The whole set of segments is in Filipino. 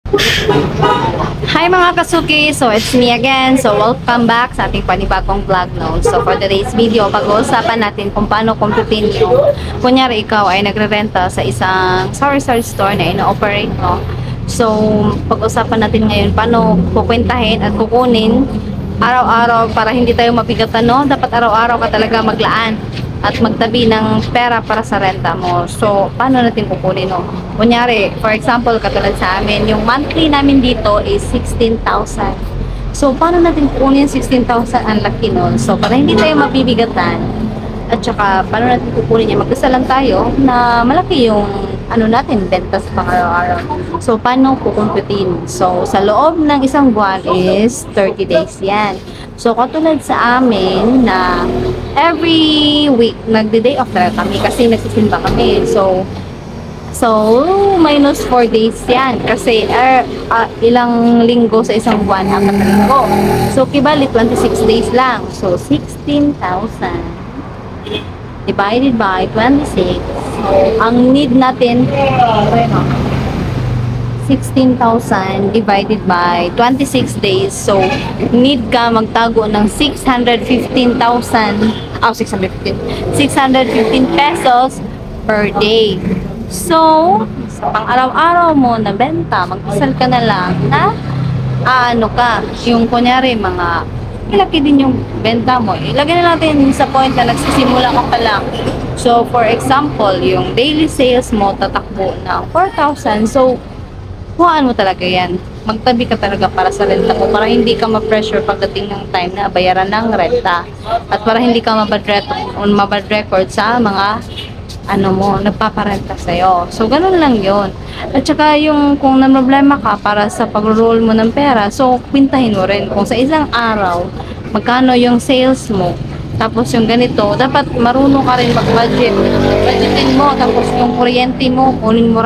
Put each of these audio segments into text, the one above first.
Hi mga kasuki! So it's me again. So welcome back sa ating panibagong vlog, no? So for today's video, pag-uusapan natin kung paano kumpitin yung kunyari ikaw ay nagre-renta sa isang sari-sari store na ino-operate, no? So pag-usapan natin ngayon paano kukwentahin at kukunin araw-araw para hindi tayo mapigatan, no? Dapat araw-araw ka talaga maglaan at magtabi ng pera para sa renta mo. So, paano natin kukunin, no? Kunyari, for example, katulad sa amin, yung monthly namin dito is 16,000. So, paano natin kukunin 16,000? Ang laki, no? So, para hindi tayo mabibigatan, at saka, paano natin kukunin yan? Magdasal lang tayo na malaki yung ano natin, benta sa pang-araw-araw. So, paano kukumputin? So, sa loob ng isang buwan is 30 days yan. So, katulad sa amin na every week, nagde-day off talaga kami kasi nagsisimba kami. So, minus 4 days yan. Kasi ilang linggo sa isang buwan, 4 na linggo. So, kibali 26 days lang. So, 16,000 divided by 26. So, ang need natin, 16,000 divided by 26 days. So, need ka magtago ng 615,000, 615 pesos per day. So, sa pang-araw-araw mo na benta, magdasal ka na lang na yung kunyari mga malaki din yung benta mo. Ilagay na natin sa point na nagsisimula ka pa lang. So, for example, yung daily sales mo tatakbo ng 4,000. So, kuhaan mo talaga yan. Magtabi ka talaga para sa renta mo para hindi ka ma-pressure pagdating ng time na bayaran ng renta. At para hindi ka mabad record sa mga nagpaparenta sa'yo. So, ganun lang yon. At saka yung kung problema ka para sa pag-roll mo ng pera, so, kwintahin mo rin kung sa isang araw, magkano yung sales mo. Tapos yung ganito, dapat marunong ka rin mag-budget. Budgetin mo, tapos yung kuryente mo, kunin mo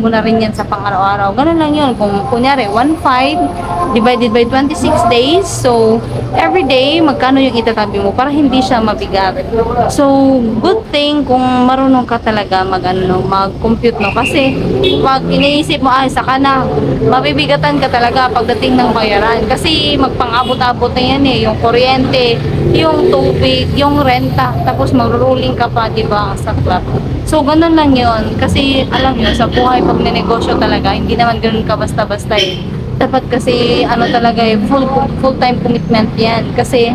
na rin yan sa pang-araw-araw. Ganun lang yun. Kung kunyari, 1,500 divided by 26 days. So, every day, magkano yung itatabi mo para hindi siya mabigat. So, good thing kung marunong ka talaga mag-compute, no? Kasi, pag iniisip mo, saka na, mabibigatan ka talaga pagdating ng bayaran. Kasi, magpang-abot-abot na yan eh. Yung kuryente, yung tubig, yung renta, tapos mag-rolling ka pa, diba, sa club. So, ganun lang yun. Kasi, alam nyo, sa buhay, pag ninegosyo talaga, hindi naman ganun ka basta-basta eh. Dapat kasi, talaga eh, full-time commitment yan. Kasi,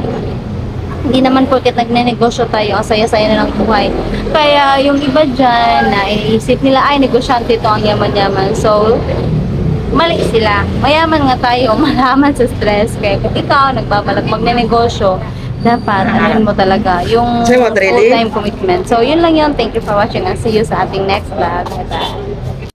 hindi naman porket nagnenegosyo tayo, ang saya-saya na ng buhay. Kaya, yung iba dyan, na iniisip nila, negosyante ito ang yaman-yaman. So, mali sila. Mayaman nga tayo, malaman sa stress. Kaya kung ikaw, nagbabalak magnenegosyo, dapat, mo talaga, yung full-time commitment. So, yun lang yun. Thank you for watching and see you sa ating next vlog. Bye-bye.